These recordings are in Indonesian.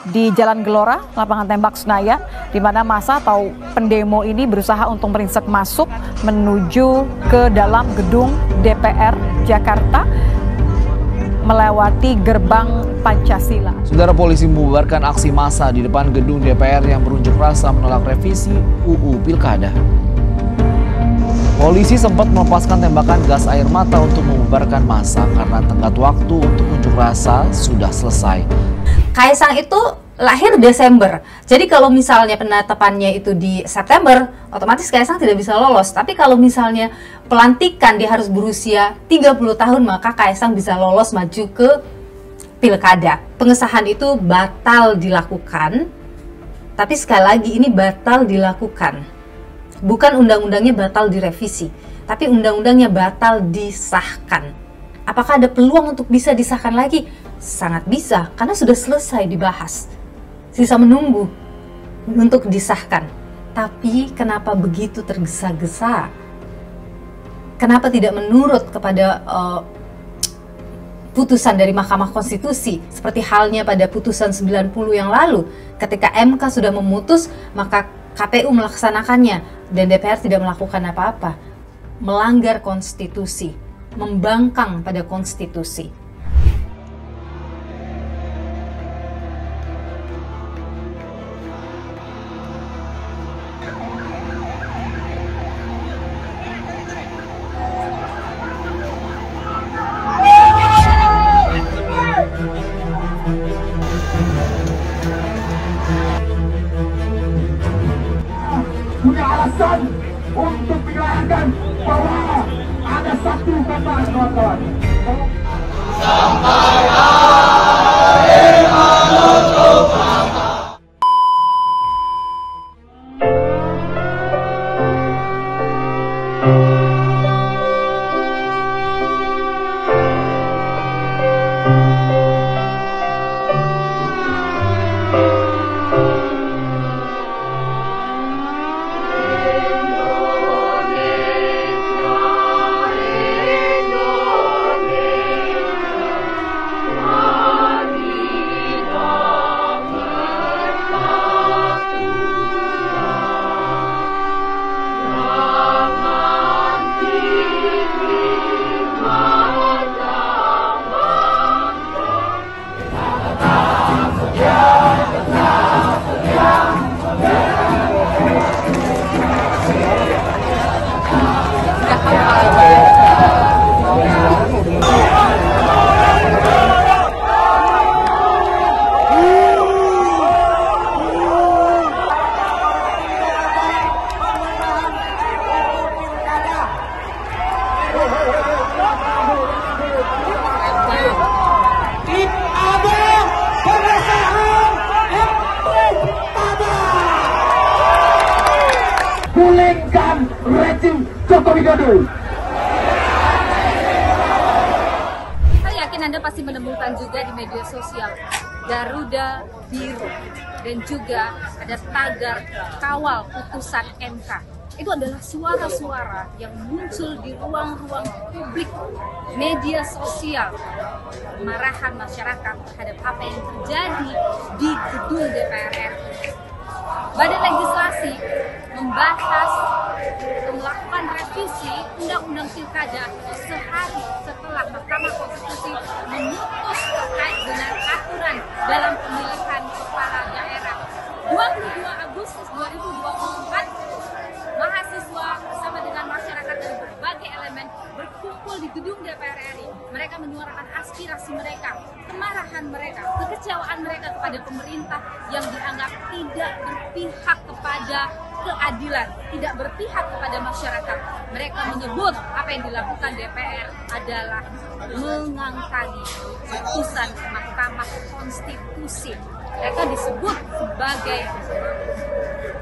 di Jalan Gelora, lapangan tembak Senayan, di mana massa atau pendemo ini berusaha untuk merinsek masuk menuju ke dalam gedung DPR Jakarta melewati gerbang Pancasila. Saudara, polisi membubarkan aksi massa di depan gedung DPR yang berunjuk rasa menolak revisi UU Pilkada. Polisi sempat melepaskan tembakan gas air mata untuk membubarkan massa karena tenggat waktu untuk unjuk rasa sudah selesai. Kaisang itu lahir Desember, jadi kalau misalnya penetapannya itu di September, otomatis Kaisang tidak bisa lolos. Tapi kalau misalnya pelantikan dia harus berusia 30 tahun, maka Kaisang bisa lolos maju ke Pilkada. Pengesahan itu batal dilakukan, tapi sekali lagi ini batal dilakukan. Bukan undang-undangnya batal direvisi, tapi undang-undangnya batal disahkan. Apakah ada peluang untuk bisa disahkan lagi? Sangat bisa, karena sudah selesai dibahas. Sisa menunggu untuk disahkan. Tapi kenapa begitu tergesa-gesa? Kenapa tidak menurut kepada putusan dari Mahkamah Konstitusi? Seperti halnya pada putusan 90 yang lalu, ketika MK sudah memutus, maka KPU melaksanakannya dan DPR tidak melakukan apa-apa. Melanggar konstitusi, membangkang pada konstitusi. Punya alasan untuk menyalahkan bahwa ada satu kata kawan-kawan. Sampai akhir menutup mata. Gulingkan rejim Joko Widodo. Saya yakin Anda pasti menemukan juga di media sosial Garuda Biru dan juga ada tagar kawal putusan MK. Itu adalah suara-suara yang muncul di ruang-ruang publik, media sosial, kemarahan masyarakat terhadap apa yang terjadi di gedung DPR RI. Badan Legislasi membahas atau melakukan revisi Undang-Undang Pilkada sehari setelah Mahkamah Konstitusi memutus terkait dengan aturan dalam pemilihan kepala daerah. 22 Agustus 2024, mahasiswa bersama dengan masyarakat dari berbagai elemen berkumpul di gedung DPR RI. Mereka menyuarakan aspirasi mereka, kemarahan mereka, kekecewaan mereka kepada pemerintah yang dianggap tidak berpihak kepada keadilan, tidak berpihak kepada masyarakat. Mereka menyebut apa yang dilakukan DPR adalah mengangkangi putusan Mahkamah Konstitusi. Mereka disebut sebagai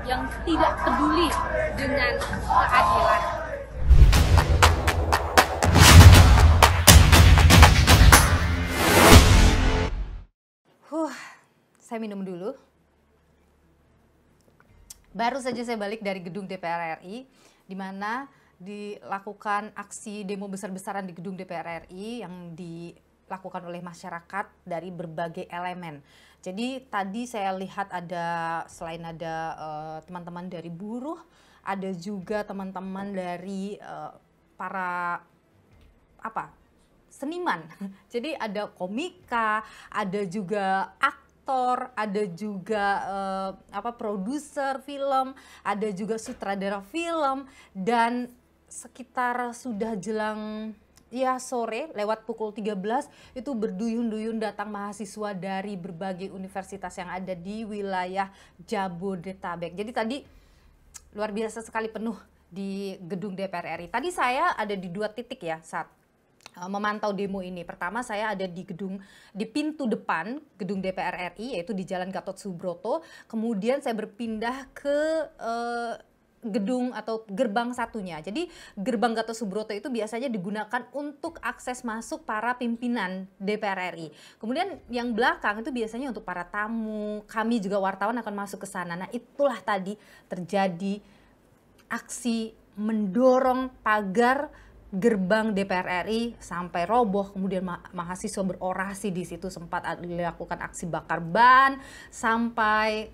yang tidak peduli dengan keadilan. Saya minum dulu. Baru saja saya balik dari gedung DPR RI, di mana dilakukan aksi demo besar-besaran di gedung DPR RI yang dilakukan oleh masyarakat dari berbagai elemen. Jadi tadi saya lihat selain ada teman-teman dari buruh, ada juga teman-teman dari para seniman. Jadi ada komika, ada juga aktor, ada juga produser film, ada juga sutradara film, dan sekitar sudah jelang sore lewat pukul 13 itu berduyun-duyun datang mahasiswa dari berbagai universitas yang ada di wilayah Jabodetabek. Jadi tadi luar biasa sekali penuh di gedung DPR RI. Tadi saya ada di 2 titik ya saat memantau demo ini. Pertama saya ada di pintu depan gedung DPR RI, yaitu di Jalan Gatot Subroto. Kemudian saya berpindah ke gedung atau gerbang satunya. Jadi gerbang Gatot Subroto itu biasanya digunakan untuk akses masuk para pimpinan DPR RI. Kemudian yang belakang itu biasanya untuk para tamu, kami juga wartawan akan masuk ke sana. Nah, itulah tadi terjadi aksi mendorong pagar gerbang DPR RI sampai roboh, kemudian mahasiswa berorasi di situ, sempat dilakukan aksi bakar ban sampai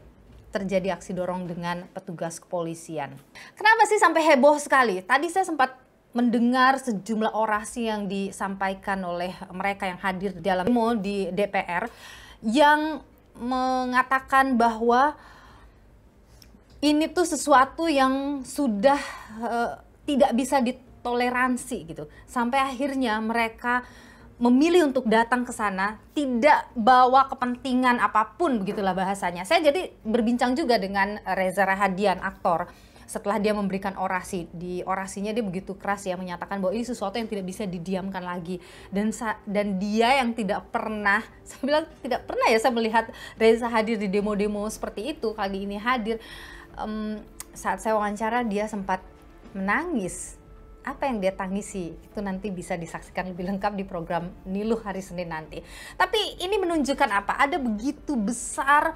terjadi aksi dorong dengan petugas kepolisian. Kenapa sih sampai heboh sekali? Tadi saya sempat mendengar sejumlah orasi yang disampaikan oleh mereka yang hadir di dalam demo di DPR yang mengatakan bahwa ini tuh sesuatu yang sudah tidak bisa ditoleransi gitu. Sampai akhirnya mereka memilih untuk datang ke sana, tidak bawa kepentingan apapun, begitulah bahasanya. Saya jadi berbincang juga dengan Reza Rahadian, aktor, setelah dia memberikan orasi. Di orasinya dia begitu keras ya, menyatakan bahwa ini sesuatu yang tidak bisa didiamkan lagi. Dan dia yang tidak pernah, saya bilang tidak pernah ya saya melihat Reza hadir di demo-demo seperti itu, kali ini hadir. Saat saya wawancara dia sempat menangis. Apa yang dia tangisi itu nanti bisa disaksikan lebih lengkap di program Niluh hari Senin nanti. Tapi ini menunjukkan apa? Ada begitu besar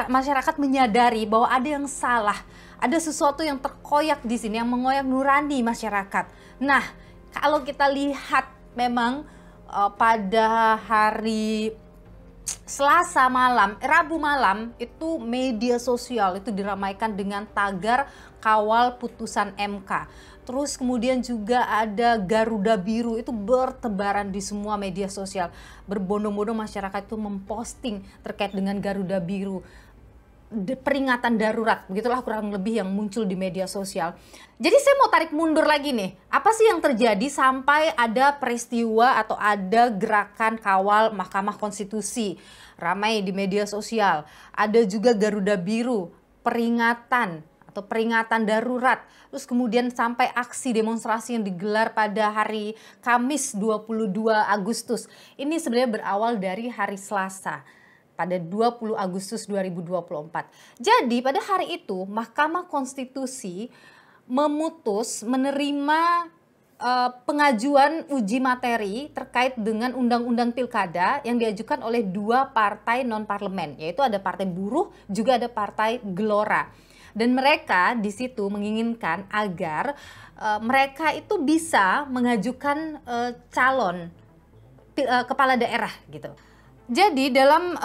masyarakat menyadari bahwa ada yang salah, ada sesuatu yang terkoyak di sini yang mengoyak nurani masyarakat. Nah, kalau kita lihat memang pada hari Selasa malam, Rabu malam itu media sosial itu diramaikan dengan tagar kawal putusan MK. Terus kemudian juga ada Garuda Biru itu bertebaran di semua media sosial. Berbondong-bondong masyarakat itu memposting terkait dengan Garuda Biru. Peringatan darurat, begitulah kurang lebih yang muncul di media sosial. Jadi saya mau tarik mundur lagi nih, apa sih yang terjadi sampai ada peristiwa atau ada gerakan kawal Mahkamah Konstitusi ramai di media sosial. Ada juga Garuda Biru, peringatan darurat, terus kemudian sampai aksi demonstrasi yang digelar pada hari Kamis 22 Agustus. Ini sebenarnya berawal dari hari Selasa pada 20 Agustus 2024. Jadi pada hari itu Mahkamah Konstitusi menerima pengajuan uji materi terkait dengan Undang-Undang Pilkada yang diajukan oleh 2 partai non-parlemen, yaitu ada Partai Buruh, juga ada Partai Gelora. Dan mereka di situ menginginkan agar mereka itu bisa mengajukan calon kepala daerah gitu. Jadi dalam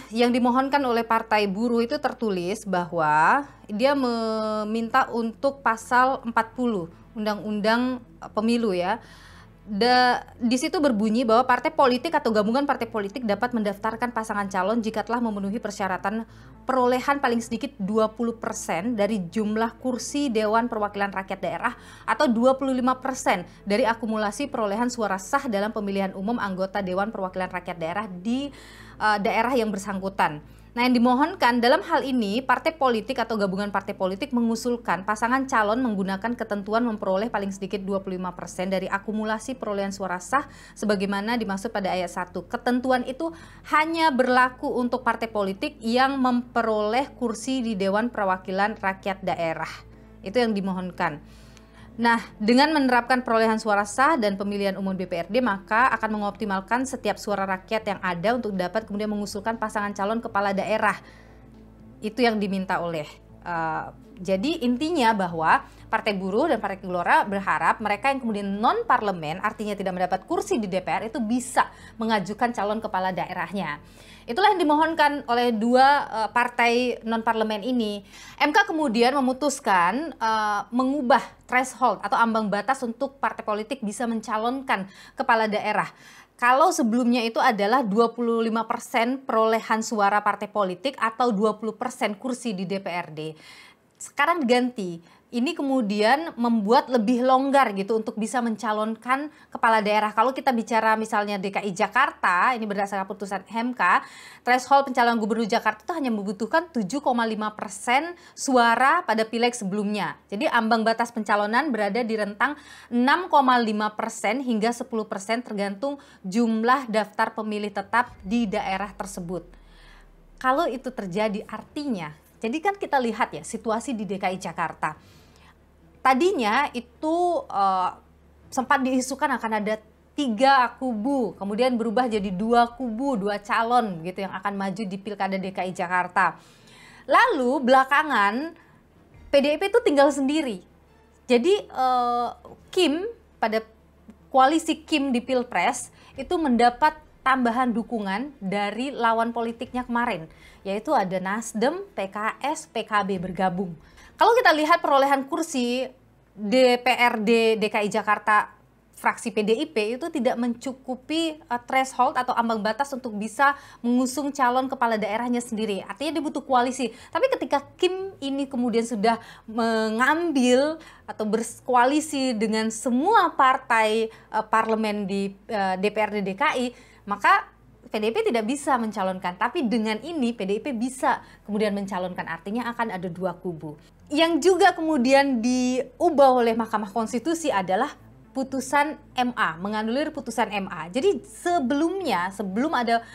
yang dimohonkan oleh Partai Buruh itu tertulis bahwa dia meminta untuk pasal 40 Undang-Undang Pemilu ya. Di situ berbunyi bahwa partai politik atau gabungan partai politik dapat mendaftarkan pasangan calon jika telah memenuhi persyaratan perolehan paling sedikit 20% dari jumlah kursi Dewan Perwakilan Rakyat Daerah atau 25% dari akumulasi perolehan suara sah dalam pemilihan umum anggota Dewan Perwakilan Rakyat Daerah di daerah yang bersangkutan. Nah, yang dimohonkan dalam hal ini partai politik atau gabungan partai politik mengusulkan pasangan calon menggunakan ketentuan memperoleh paling sedikit 25% dari akumulasi perolehan suara sah sebagaimana dimaksud pada ayat 1. Ketentuan itu hanya berlaku untuk partai politik yang memperoleh kursi di Dewan Perwakilan Rakyat Daerah. Itu yang dimohonkan. Nah, dengan menerapkan perolehan suara sah dan pemilihan umum DPRD, maka akan mengoptimalkan setiap suara rakyat yang ada untuk dapat kemudian mengusulkan pasangan calon kepala daerah. Itu yang diminta oleh Jadi intinya bahwa Partai Buruh dan Partai Gelora berharap mereka yang kemudian non-parlemen, artinya tidak mendapat kursi di DPR, itu bisa mengajukan calon kepala daerahnya. Itulah yang dimohonkan oleh dua partai non-parlemen ini. MK kemudian memutuskan mengubah threshold atau ambang batas untuk partai politik bisa mencalonkan kepala daerah. Kalau sebelumnya itu adalah 25% perolehan suara partai politik atau 20% kursi di DPRD. Sekarang diganti. Ini kemudian membuat lebih longgar gitu untuk bisa mencalonkan kepala daerah. Kalau kita bicara misalnya DKI Jakarta, ini berdasarkan putusan MK, threshold pencalonan gubernur Jakarta itu hanya membutuhkan 7,5% suara pada pileg sebelumnya. Jadi ambang batas pencalonan berada di rentang 6,5% hingga 10% tergantung jumlah daftar pemilih tetap di daerah tersebut. Kalau itu terjadi artinya, jadi kan kita lihat ya situasi di DKI Jakarta. Tadinya itu sempat diisukan akan ada 3 kubu, kemudian berubah jadi 2 kubu, 2 calon gitu yang akan maju di Pilkada DKI Jakarta. Lalu belakangan PDIP itu tinggal sendiri. Jadi Kim pada koalisi Kim di Pilpres itu mendapat tambahan dukungan dari lawan politiknya kemarin, yaitu ada Nasdem, PKS, PKB bergabung. Kalau kita lihat perolehan kursi DPRD DKI Jakarta fraksi PDIP itu tidak mencukupi threshold atau ambang batas untuk bisa mengusung calon kepala daerahnya sendiri. Artinya dia butuh koalisi. Tapi ketika Kim ini kemudian sudah mengambil atau berkoalisi dengan semua partai parlemen di DPRD DKI, maka PDIP tidak bisa mencalonkan, tapi dengan ini PDIP bisa kemudian mencalonkan, artinya akan ada 2 kubu. Yang juga kemudian diubah oleh Mahkamah Konstitusi adalah putusan MA, menganulir putusan MA. Jadi sebelum ada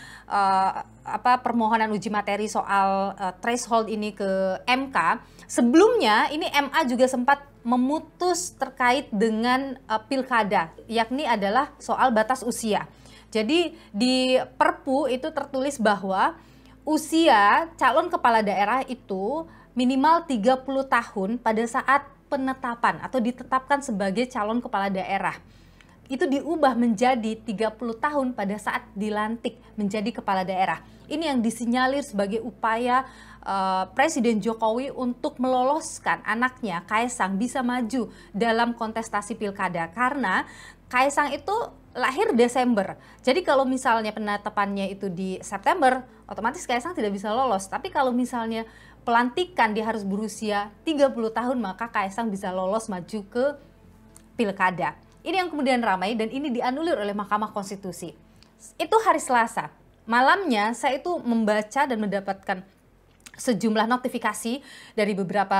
permohonan uji materi soal threshold ini ke MK, sebelumnya ini MA juga sempat memutus terkait dengan pilkada, yakni adalah soal batas usia. Jadi di Perpu itu tertulis bahwa usia calon kepala daerah itu minimal 30 tahun pada saat penetapan atau ditetapkan sebagai calon kepala daerah. Itu diubah menjadi 30 tahun pada saat dilantik menjadi kepala daerah. Ini yang disinyalir sebagai upaya Presiden Jokowi untuk meloloskan anaknya Kaesang bisa maju dalam kontestasi pilkada, karena Kaesang itu lahir Desember. Jadi kalau misalnya penetapannya itu di September, otomatis Kaesang tidak bisa lolos. Tapi kalau misalnya pelantikan dia harus berusia 30 tahun, maka Kaesang bisa lolos maju ke pilkada. Ini yang kemudian ramai dan ini dianulir oleh Mahkamah Konstitusi. Itu hari Selasa. Malamnya saya itu membaca dan mendapatkan sejumlah notifikasi dari beberapa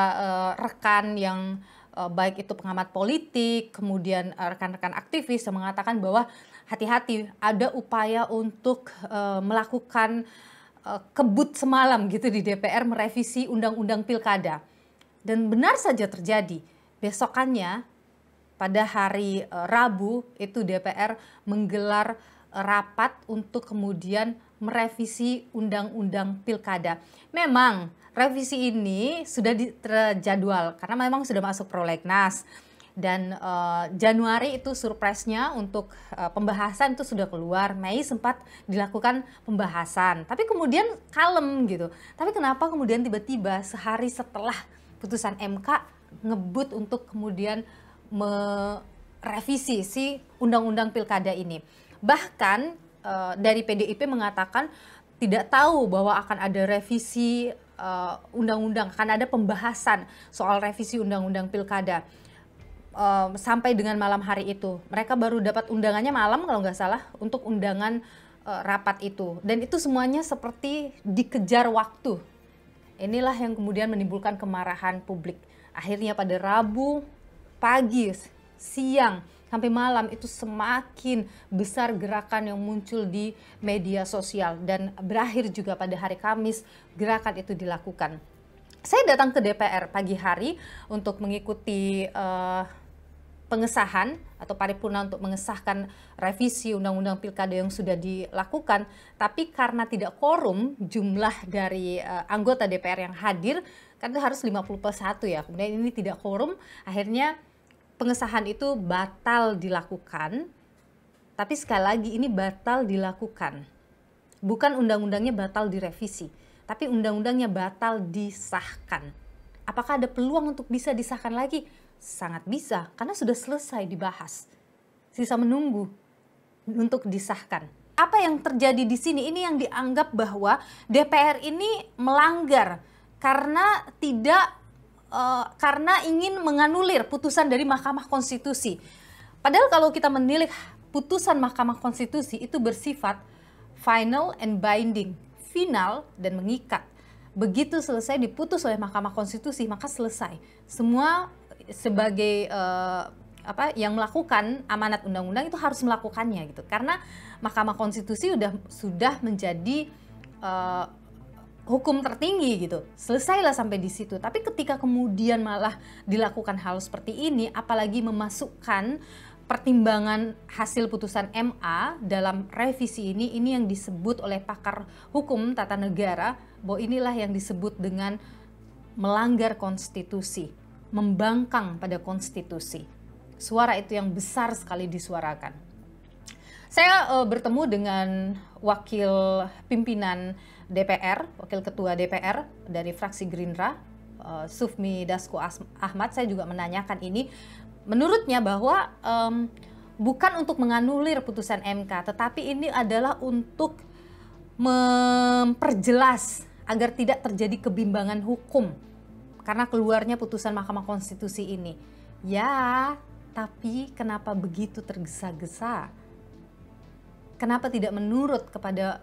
rekan yang baik itu pengamat politik, kemudian rekan-rekan aktivis yang mengatakan bahwa hati-hati, ada upaya untuk melakukan kebut semalam gitu di DPR merevisi undang-undang pilkada. Dan benar saja terjadi. Besokannya pada hari Rabu itu DPR menggelar rapat untuk kemudian merevisi undang-undang pilkada. Memang revisi ini sudah terjadwal karena memang sudah masuk prolegnas dan Januari itu surprise-nya untuk pembahasan itu sudah keluar. Mei sempat dilakukan pembahasan, tapi kemudian kalem gitu. Tapi kenapa kemudian tiba-tiba sehari setelah putusan MK ngebut untuk kemudian merevisi si undang-undang pilkada ini? Bahkan dari PDIP mengatakan tidak tahu bahwa akan ada revisi undang-undang, akan ada pembahasan soal revisi undang-undang pilkada sampai dengan malam hari itu. Mereka baru dapat undangannya malam kalau nggak salah untuk undangan rapat itu. Dan itu semuanya seperti dikejar waktu. Inilah yang kemudian menimbulkan kemarahan publik. Akhirnya pada Rabu pagi, siang, sampai malam itu semakin besar gerakan yang muncul di media sosial dan berakhir juga pada hari Kamis gerakan itu dilakukan. Saya datang ke DPR pagi hari untuk mengikuti pengesahan atau paripurna untuk mengesahkan revisi Undang-Undang Pilkada yang sudah dilakukan, tapi karena tidak quorum jumlah dari anggota DPR yang hadir, kan itu harus 50+1 ya, kemudian ini tidak quorum, akhirnya pengesahan itu batal dilakukan. Tapi sekali lagi ini batal dilakukan, bukan undang-undangnya batal direvisi, tapi undang-undangnya batal disahkan. Apakah ada peluang untuk bisa disahkan lagi? Sangat bisa, karena sudah selesai dibahas. Sisa menunggu untuk disahkan. Apa yang terjadi di sini? Ini yang dianggap bahwa DPR ini melanggar karena karena ingin menganulir putusan dari Mahkamah Konstitusi. Padahal kalau kita menilik putusan Mahkamah Konstitusi itu bersifat final and binding, final dan mengikat. Begitu selesai diputus oleh Mahkamah Konstitusi, maka selesai. Semua sebagai yang melakukan amanat undang-undang itu harus melakukannya gitu. Karena Mahkamah Konstitusi sudah menjadi hukum tertinggi gitu. Selesailah sampai di situ. Tapi ketika kemudian malah dilakukan hal seperti ini, apalagi memasukkan pertimbangan hasil putusan MA dalam revisi ini yang disebut oleh pakar hukum tata negara bahwa inilah yang disebut dengan melanggar konstitusi, membangkang pada konstitusi. Suara itu yang besar sekali disuarakan. Saya bertemu dengan wakil pimpinan DPR, wakil ketua DPR dari fraksi Gerindra, Sufmi Dasko Ahmad. Saya juga menanyakan ini. Menurutnya bahwa bukan untuk menganulir putusan MK, tetapi ini adalah untuk memperjelas agar tidak terjadi kebimbangan hukum karena keluarnya putusan Mahkamah Konstitusi ini. Ya, tapi kenapa begitu tergesa-gesa? Kenapa tidak menurut kepada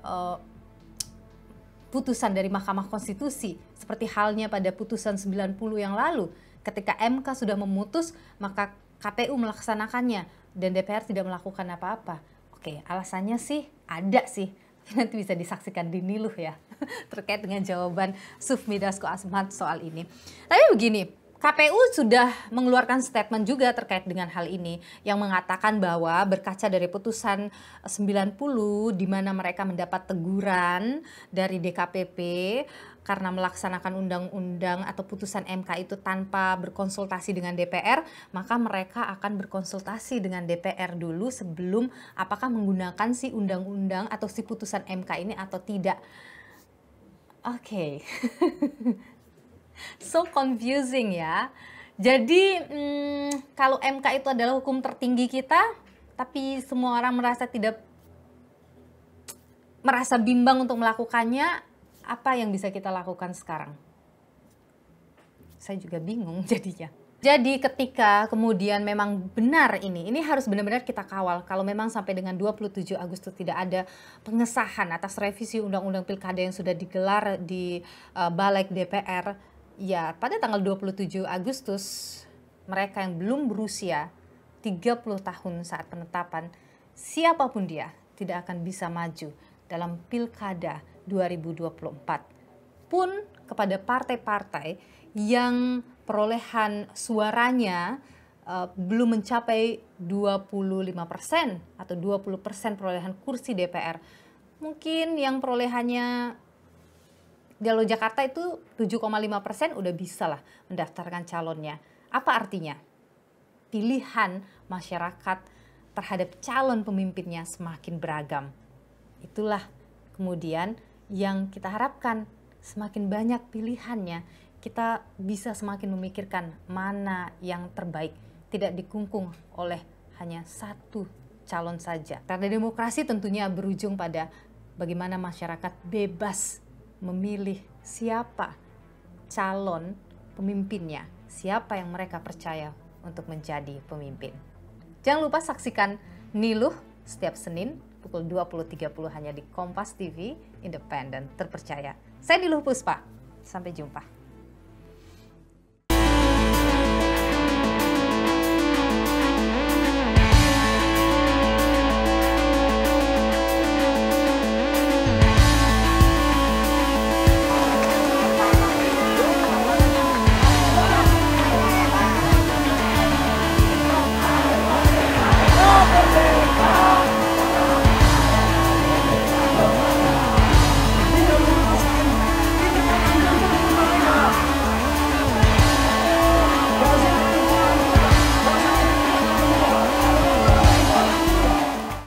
putusan dari Mahkamah Konstitusi seperti halnya pada putusan 90 yang lalu? Ketika MK sudah memutus, maka KPU melaksanakannya dan DPR tidak melakukan apa-apa. Oke, alasannya sih ada sih. Nanti bisa disaksikan di Niluh ya, terkait dengan jawaban Sufmi Dasko Ahmad soal ini. Tapi begini, KPU sudah mengeluarkan statement juga terkait dengan hal ini yang mengatakan bahwa berkaca dari putusan 90 di mana mereka mendapat teguran dari DKPP karena melaksanakan undang-undang atau putusan MK itu tanpa berkonsultasi dengan DPR, maka mereka akan berkonsultasi dengan DPR dulu sebelum apakah menggunakan si undang-undang atau si putusan MK ini atau tidak. Oke. So confusing ya. Jadi kalau MK itu adalah hukum tertinggi kita, tapi semua orang merasa bimbang untuk melakukannya, apa yang bisa kita lakukan sekarang? Saya juga bingung jadinya. Jadi ketika kemudian memang benar ini harus benar-benar kita kawal. Kalau memang sampai dengan 27 Agustus tidak ada pengesahan atas revisi Undang-Undang Pilkada yang sudah digelar di Balik DPR, ya pada tanggal 27 Agustus mereka yang belum berusia 30 tahun saat penetapan, siapapun dia tidak akan bisa maju dalam Pilkada 2024. Pun kepada partai-partai yang perolehan suaranya belum mencapai 25% atau 20% perolehan kursi DPR. Mungkin yang perolehannya kalau Jakarta itu 7,5% udah bisa lah mendaftarkan calonnya. Apa artinya? Pilihan masyarakat terhadap calon pemimpinnya semakin beragam. Itulah kemudian yang kita harapkan, semakin banyak pilihannya, kita bisa semakin memikirkan mana yang terbaik, tidak dikungkung oleh hanya satu calon saja. Karena demokrasi tentunya berujung pada bagaimana masyarakat bebas memilih siapa calon pemimpinnya, siapa yang mereka percaya untuk menjadi pemimpin. Jangan lupa saksikan Niluh setiap Senin pukul 20.30 hanya di Kompas TV, independen, terpercaya. Saya Niluh Puspa, sampai jumpa.